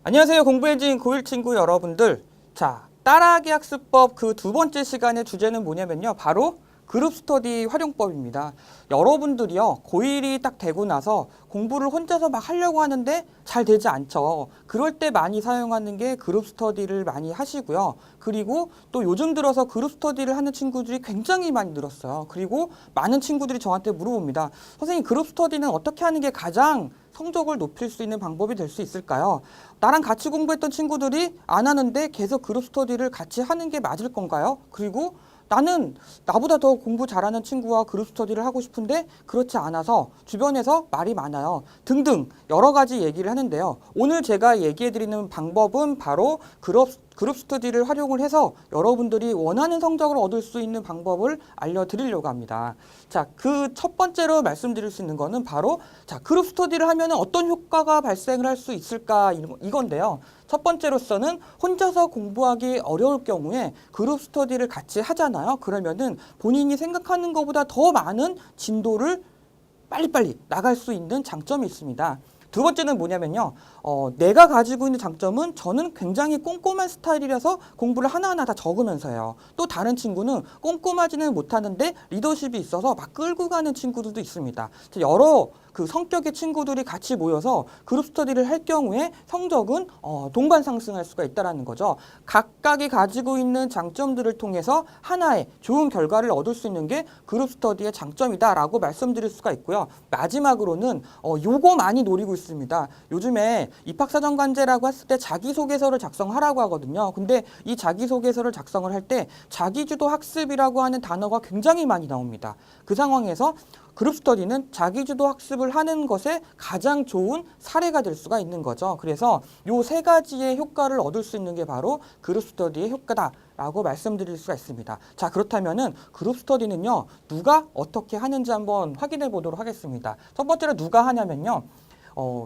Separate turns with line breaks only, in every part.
안녕하세요. 공부엔진 고1 친구 여러분들. 자, 따라하기 학습법 그 두 번째 시간의 주제는 뭐냐면요. 바로 그룹 스터디 활용법입니다. 여러분들이요, 고1이 딱 되고 나서 공부를 혼자서 막 하려고 하는데 잘 되지 않죠. 그럴 때 많이 사용하는 게 그룹 스터디를 많이 하시고요. 그리고 또 요즘 들어서 그룹 스터디를 하는 친구들이 굉장히 많이 늘었어요. 그리고 많은 친구들이 저한테 물어봅니다. 선생님, 그룹 스터디는 어떻게 하는 게 가장 성적을 높일 수 있는 방법이 될 수 있을까요? 나랑 같이 공부했던 친구들이 안 하는데 계속 그룹 스터디를 같이 하는 게 맞을 건가요? 그리고 나는 나보다 더 공부 잘하는 친구와 그룹 스터디를 하고 싶은데 그렇지 않아서 주변에서 말이 많아요. 등등 여러 가지 얘기를 하는데요. 오늘 제가 얘기해드리는 방법은 바로 그룹 스터디를 활용을 해서 여러분들이 원하는 성적을 얻을 수 있는 방법을 알려드리려고 합니다. 자, 그 첫 번째로 말씀드릴 수 있는 거는 바로 그룹 스터디를 하면 어떤 효과가 발생을 할 수 있을까 이건데요. 첫 번째로서는 혼자서 공부하기 어려울 경우에 그룹 스터디를 같이 하잖아요. 그러면은 본인이 생각하는 것보다 더 많은 진도를 빨리빨리 나갈 수 있는 장점이 있습니다. 두 번째는 뭐냐면요. 내가 가지고 있는 장점은 저는 굉장히 꼼꼼한 스타일이라서 공부를 하나하나 다 적으면서 해요. 또 다른 친구는 꼼꼼하지는 못하는데 리더십이 있어서 막 끌고 가는 친구들도 있습니다. 여러 그 성격의 친구들이 같이 모여서 그룹 스터디를 할 경우에 성적은 동반 상승할 수가 있다는 거죠. 각각이 가지고 있는 장점들을 통해서 하나의 좋은 결과를 얻을 수 있는 게 그룹 스터디의 장점이다라고 말씀드릴 수가 있고요. 마지막으로는 요거 많이 노리고 있습니다. 요즘에 입학사정관제라고 했을 때 자기소개서를 작성하라고 하거든요. 근데 이 자기소개서를 작성을 할 때 자기주도 학습이라고 하는 단어가 굉장히 많이 나옵니다. 그 상황에서 그룹 스터디는 자기주도 학습을 하는 것에 가장 좋은 사례가 될 수가 있는 거죠. 그래서 요 세 가지의 효과를 얻을 수 있는 게 바로 그룹 스터디의 효과다라고 말씀드릴 수가 있습니다. 자, 그렇다면은 그룹 스터디는요, 누가 어떻게 하는지 한번 확인해 보도록 하겠습니다. 첫 번째로 누가 하냐면요,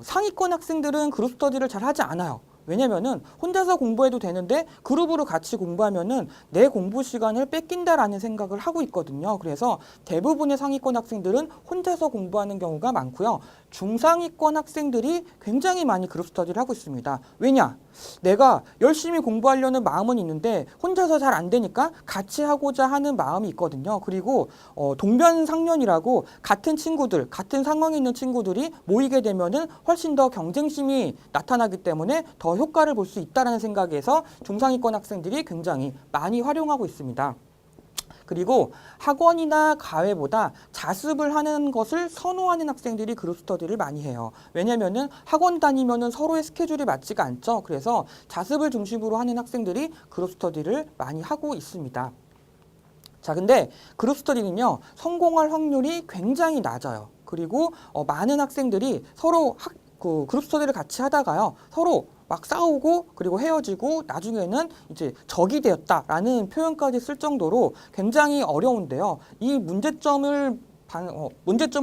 상위권 학생들은 그룹 스터디를 잘 하지 않아요. 왜냐면은 혼자서 공부해도 되는데 그룹으로 같이 공부하면은 내 공부 시간을 뺏긴다라는 생각을 하고 있거든요. 그래서 대부분의 상위권 학생들은 혼자서 공부하는 경우가 많고요. 중상위권 학생들이 굉장히 많이 그룹 스터디를 하고 있습니다. 왜냐? 내가 열심히 공부하려는 마음은 있는데 혼자서 잘 안 되니까 같이 하고자 하는 마음이 있거든요. 그리고 동변상련이라고 같은 친구들, 같은 상황에 있는 친구들이 모이게 되면은 훨씬 더 경쟁심이 나타나기 때문에 더 효과를 볼 수 있다는 생각에서 중상위권 학생들이 굉장히 많이 활용하고 있습니다. 그리고 학원이나 과외보다 자습을 하는 것을 선호하는 학생들이 그룹 스터디를 많이 해요. 왜냐면은 학원 다니면은 서로의 스케줄이 맞지가 않죠. 그래서 자습을 중심으로 하는 학생들이 그룹 스터디를 많이 하고 있습니다. 자, 근데 그룹 스터디는요, 성공할 확률이 굉장히 낮아요. 그리고 많은 학생들이 서로 그룹 스터디를 같이 하다가요, 서로 막 싸우고 그리고 헤어지고 나중에는 이제 적이 되었다라는 표현까지 쓸 정도로 굉장히 어려운데요. 이 문제점을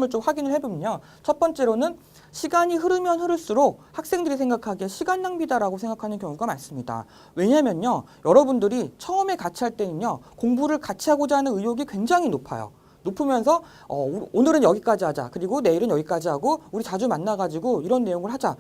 좀 확인을 해보면요. 첫 번째로는 시간이 흐르면 흐를수록 학생들이 생각하기에 시간 낭비다라고 생각하는 경우가 많습니다. 왜냐면요, 여러분들이 처음에 같이 할 때는요, 공부를 같이 하고자 하는 의욕이 굉장히 높아요. 높으면서 오늘은 여기까지 하자. 그리고 내일은 여기까지 하고 우리 자주 만나가지고 이런 내용을 하자.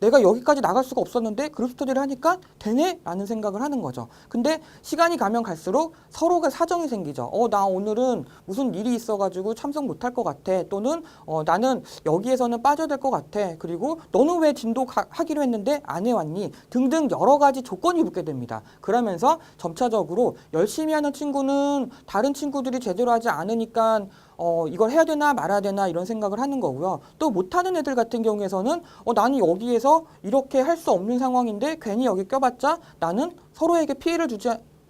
내가 여기까지 나갈 수가 없었는데 그룹 스터디를 하니까 되네? 라는 생각을 하는 거죠. 근데 시간이 가면 갈수록 서로가 사정이 생기죠. 나 오늘은 무슨 일이 있어가지고 참석 못할 것 같아. 또는 나는 여기에서는 빠져야 될 것 같아. 그리고 너는 왜 진도 하기로 했는데 안 해왔니? 등등 여러 가지 조건이 붙게 됩니다. 그러면서 점차적으로 열심히 하는 친구는 다른 친구들이 제대로 하지 않으니까 이걸 해야 되나 말아야 되나 이런 생각을 하는 거고요. 또 못하는 애들 같은 경우에서는 나는 여기에서 이렇게 할 수 없는 상황인데 괜히 여기 껴봤자 나는 서로에게 피해를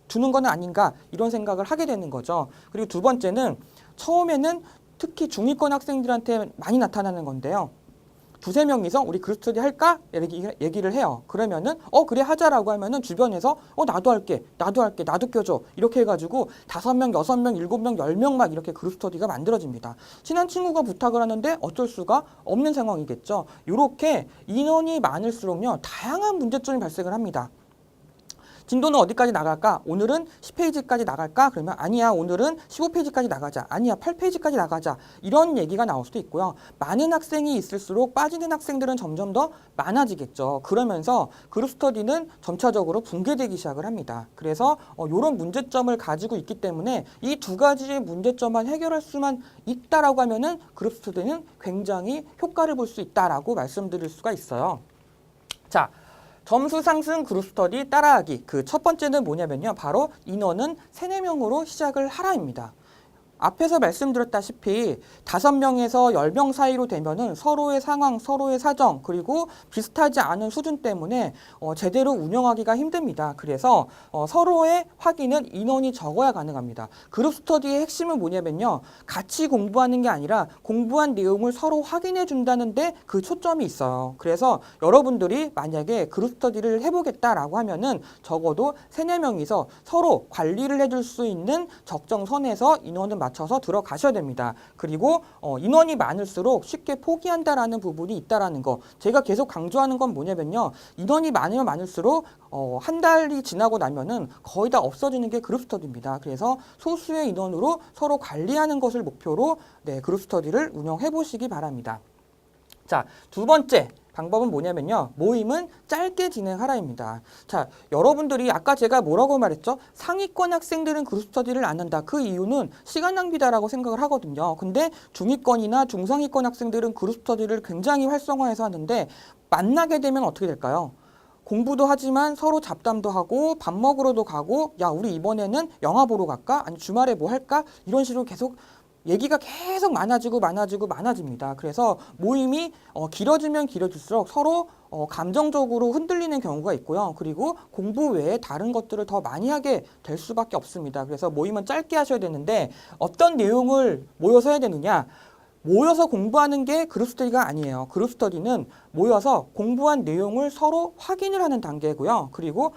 주는 건 아닌가 이런 생각을 하게 되는 거죠. 그리고 두 번째는 처음에는 특히 중위권 학생들한테 많이 나타나는 건데요. 두세 명이서 우리 그룹 스터디 할까? 얘기를 해요. 그러면은 그래 하자라고 하면은 주변에서 나도 할게, 나도 껴줘 이렇게 해가지고 5명, 6명, 7명, 10명 막 이렇게 그룹 스터디가 만들어집니다. 친한 친구가 부탁을 하는데 어쩔 수가 없는 상황이겠죠. 이렇게 인원이 많을수록요, 다양한 문제점이 발생을 합니다. 진도는 어디까지 나갈까? 오늘은 10페이지까지 나갈까? 그러면 아니야, 오늘은 15페이지까지 나가자. 아니야, 8페이지까지 나가자. 이런 얘기가 나올 수도 있고요. 많은 학생이 있을수록 빠지는 학생들은 점점 더 많아지겠죠. 그러면서 그룹 스터디는 점차적으로 붕괴되기 시작을 합니다. 그래서 이런 문제점을 가지고 있기 때문에 이 두 가지의 문제점만 해결할 수만 있다라고 하면은 그룹 스터디는 굉장히 효과를 볼 수 있다라고 말씀드릴 수가 있어요. 자, 점수 상승 그룹 스터디 따라하기. 그 첫 번째는 뭐냐면요. 바로 인원은 3, 4명으로 시작을 하라입니다. 앞에서 말씀드렸다시피 5명에서 10명 사이로 되면은 서로의 상황, 서로의 사정, 그리고 비슷하지 않은 수준 때문에 제대로 운영하기가 힘듭니다. 그래서 서로의 확인은 인원이 적어야 가능합니다. 그룹 스터디의 핵심은 뭐냐면요. 같이 공부하는 게 아니라 공부한 내용을 서로 확인해 준다는데 그 초점이 있어요. 그래서 여러분들이 만약에 그룹 스터디를 해보겠다라고 하면은 적어도 3, 4명이서 서로 관리를 해줄 수 있는 적정선에서 인원을 맞춰서 들어가셔야 됩니다. 그리고 인원이 많을수록 쉽게 포기한다라는 부분이 있다라는 거. 제가 계속 강조하는 건 뭐냐면요. 인원이 많으면 많을수록 한 달이 지나고 나면은 거의 다 없어지는 게 그룹 스터디입니다. 그래서 소수의 인원으로 서로 관리하는 것을 목표로 그룹 스터디를 운영해 보시기 바랍니다. 자, 두 번째 방법은 뭐냐면요. 모임은 짧게 진행하라입니다. 자, 여러분들이 아까 제가 뭐라고 말했죠? 상위권 학생들은 그룹 스터디를 안 한다. 그 이유는 시간 낭비다라고 생각을 하거든요. 근데 중위권이나 중상위권 학생들은 그룹 스터디를 굉장히 활성화해서 하는데 만나게 되면 어떻게 될까요? 공부도 하지만 서로 잡담도 하고 밥 먹으러도 가고 야, 우리 이번에는 영화 보러 갈까? 아니 주말에 뭐 할까? 이런 식으로 계속 얘기가 계속 많아집니다. 그래서 모임이 길어지면 길어질수록 서로 감정적으로 흔들리는 경우가 있고요. 그리고 공부 외에 다른 것들을 더 많이 하게 될 수밖에 없습니다. 그래서 모임은 짧게 하셔야 되는데 어떤 내용을 모여서 해야 되느냐? 모여서 공부하는 게 그룹 스터디가 아니에요. 그룹 스터디는 모여서 공부한 내용을 서로 확인을 하는 단계고요. 그리고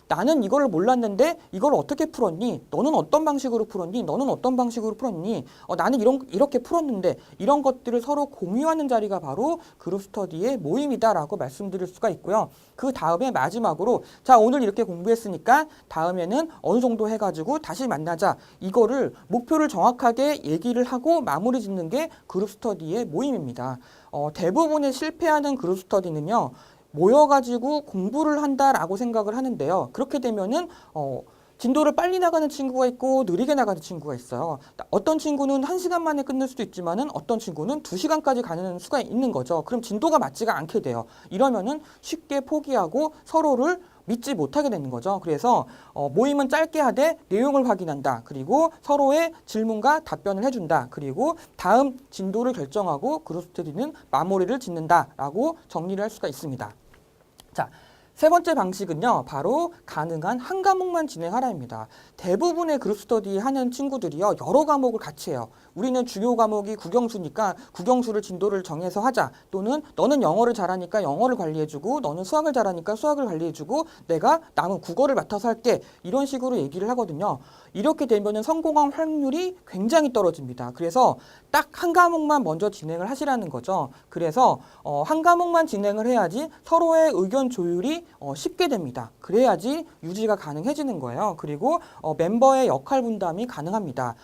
나는 이거를 몰랐는데 이걸 어떻게 풀었니? 너는 어떤 방식으로 풀었니? 너는 어떤 방식으로 풀었니? 나는 이렇게 풀었는데 이런 것들을 서로 공유하는 자리가 바로 그룹 스터디의 모임이다라고 말씀드릴 수가 있고요. 그 다음에 마지막으로 자, 오늘 이렇게 공부했으니까 다음에는 어느 정도 해가지고 다시 만나자. 이거를 목표를 정확하게 얘기를 하고 마무리 짓는 게 그룹 스터디의 모임입니다. 대부분의 실패하는 그룹 스터디는요. 모여가지고 공부를 한다라고 생각을 하는데요. 그렇게 되면은 진도를 빨리 나가는 친구가 있고 느리게 나가는 친구가 있어요. 어떤 친구는 1시간 만에 끝낼 수도 있지만은 어떤 친구는 2시간까지 가는 수가 있는 거죠. 그럼 진도가 맞지가 않게 돼요. 이러면은 쉽게 포기하고 서로를 믿지 못하게 되는 거죠. 그래서 모임은 짧게 하되 내용을 확인한다. 그리고 서로의 질문과 답변을 해준다. 그리고 다음 진도를 결정하고 그룹 스터디는 마무리를 짓는다라고 정리를 할 수가 있습니다. 자, 세 번째 방식은요. 바로 가능한 한 과목만 진행하라입니다. 대부분의 그룹 스터디 하는 친구들이요. 여러 과목을 같이 해요. 우리는 주요 과목이 국영수니까 국영수를 진도를 정해서 하자. 또는 너는 영어를 잘하니까 영어를 관리해주고 너는 수학을 잘하니까 수학을 관리해주고 내가 남은 국어를 맡아서 할게. 이런 식으로 얘기를 하거든요. 이렇게 되면은 성공할 확률이 굉장히 떨어집니다. 그래서 딱 한 과목만 먼저 진행을 하시라는 거죠. 그래서 한 과목만 진행을 해야지 서로의 의견 조율이 쉽게 됩니다. 그래야지 유지가 가능해지는 거예요. 그리고 멤버의 역할 분담이 가능합니다.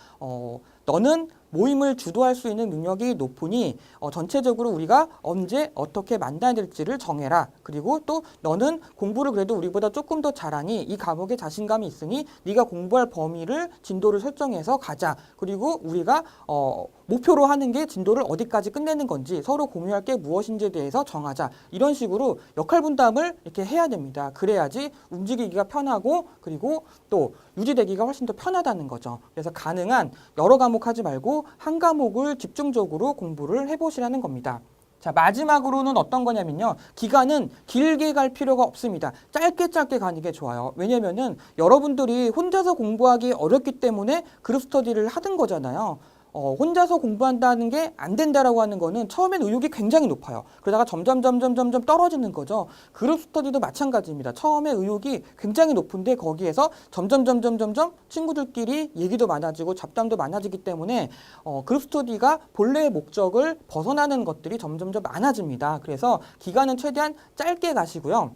너는 모임을 주도할 수 있는 능력이 높으니 전체적으로 우리가 언제 어떻게 만나야 될지를 정해라. 그리고 또 너는 공부를 그래도 우리보다 조금 더 잘하니 이 과목에 자신감이 있으니 네가 공부할 범위를 진도를 설정해서 가자. 그리고 우리가 목표로 하는 게 진도를 어디까지 끝내는 건지 서로 공유할 게 무엇인지에 대해서 정하자. 이런 식으로 역할 분담을 이렇게 해야 됩니다. 그래야지 움직이기가 편하고 그리고 또 유지되기가 훨씬 더 편하다는 거죠. 그래서 가능한 여러 과목 하지 말고 한 과목을 집중적으로 공부를 해보시라는 겁니다. 자, 마지막으로는 어떤 거냐면요. 기간은 길게 갈 필요가 없습니다. 짧게 가는 게 좋아요. 왜냐면은 여러분들이 혼자서 공부하기 어렵기 때문에 그룹 스터디를 하는 거잖아요. 혼자서 공부한다는 게 안 된다라고 하는 거는 처음엔 의욕이 굉장히 높아요. 그러다가 점점 떨어지는 거죠. 그룹 스터디도 마찬가지입니다. 처음에 의욕이 굉장히 높은데 거기에서 점점 친구들끼리 얘기도 많아지고 잡담도 많아지기 때문에 그룹 스터디가 본래의 목적을 벗어나는 것들이 점점 많아집니다. 그래서 기간은 최대한 짧게 가시고요.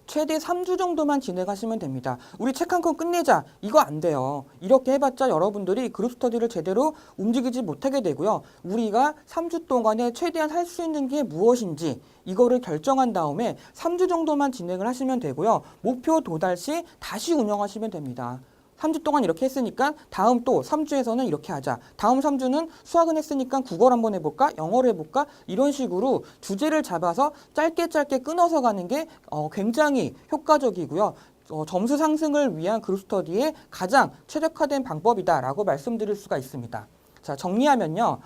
최대 3주 정도만 진행하시면 됩니다. 우리 책 한 권 끝내자. 이거 안 돼요. 이렇게 해봤자 여러분들이 그룹 스터디를 제대로 움직이지 못하게 되고요. 우리가 3주 동안에 최대한 할 수 있는 게 무엇인지 이거를 결정한 다음에 3주 정도만 진행을 하시면 되고요. 목표 도달 시 다시 운영하시면 됩니다. 3주 동안 이렇게 했으니까 다음 또 3주에서는 이렇게 하자. 다음 3주는 수학은 했으니까 국어를 한번 해볼까? 영어를 해볼까? 이런 식으로 주제를 잡아서 짧게 끊어서 가는 게 굉장히 효과적이고요. 점수 상승을 위한 그룹 스터디의 가장 최적화된 방법이다라고 말씀드릴 수가 있습니다. 자, 정리하면요.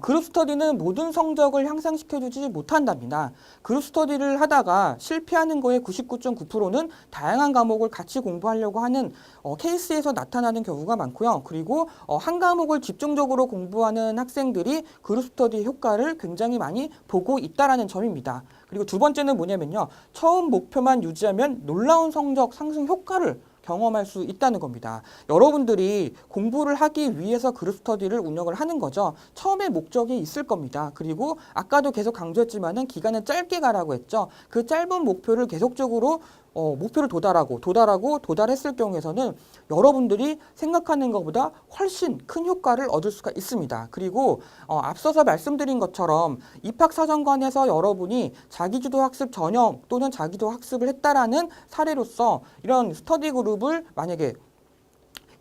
그룹 스터디는 모든 성적을 향상시켜주지 못한답니다. 그룹 스터디를 하다가 실패하는 거의 99.9%는 다양한 과목을 같이 공부하려고 하는 케이스에서 나타나는 경우가 많고요. 그리고 한 과목을 집중적으로 공부하는 학생들이 그룹 스터디 효과를 굉장히 많이 보고 있다는 점입니다. 그리고 두 번째는 뭐냐면요. 처음 목표만 유지하면 놀라운 성적 상승 효과를 경험할 수 있다는 겁니다. 여러분들이 공부를 하기 위해서 그룹 스터디를 운영을 하는 거죠. 처음에 목적이 있을 겁니다. 그리고 아까도 계속 강조했지만은 기간은 짧게 가라고 했죠. 그 짧은 목표를 계속적으로 목표를 도달했을 경우에서는 여러분들이 생각하는 것보다 훨씬 큰 효과를 얻을 수가 있습니다. 그리고 앞서서 말씀드린 것처럼 입학사정관에서 여러분이 자기주도 학습 전형 또는 자기주도 학습을 했다라는 사례로서 이런 스터디 그룹을 만약에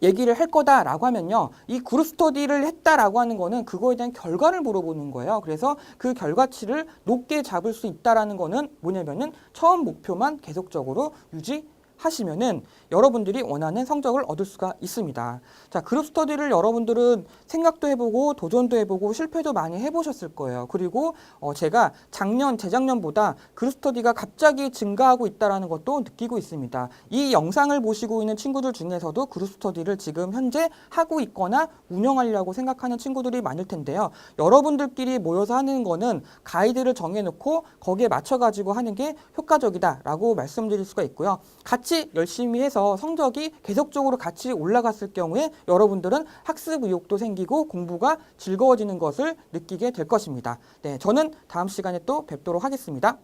얘기를 할 거다라고 하면요. 이 그룹 스터디를 했다라고 하는 거는 그거에 대한 결과를 물어보는 거예요. 그래서 그 결과치를 높게 잡을 수 있다라는 거는 뭐냐면은 처음 목표만 계속적으로 유지하시면은 여러분들이 원하는 성적을 얻을 수가 있습니다. 자, 그룹 스터디를 여러분들은 생각도 해보고 도전도 해보고 실패도 많이 해보셨을 거예요. 그리고 제가 재작년보다 그룹 스터디가 갑자기 증가하고 있다는 것도 느끼고 있습니다. 이 영상을 보시고 있는 친구들 중에서도 그룹 스터디를 지금 현재 하고 있거나 운영하려고 생각하는 친구들이 많을 텐데요. 여러분들끼리 모여서 하는 거는 가이드를 정해놓고 거기에 맞춰가지고 하는 게 효과적이다라고 말씀드릴 수가 있고요. 같이 열심히 해서 성적이 계속적으로 같이 올라갔을 경우에 여러분들은 학습 의욕도 생기고 공부가 즐거워지는 것을 느끼게 될 것입니다. 네, 저는 다음 시간에 또 뵙도록 하겠습니다.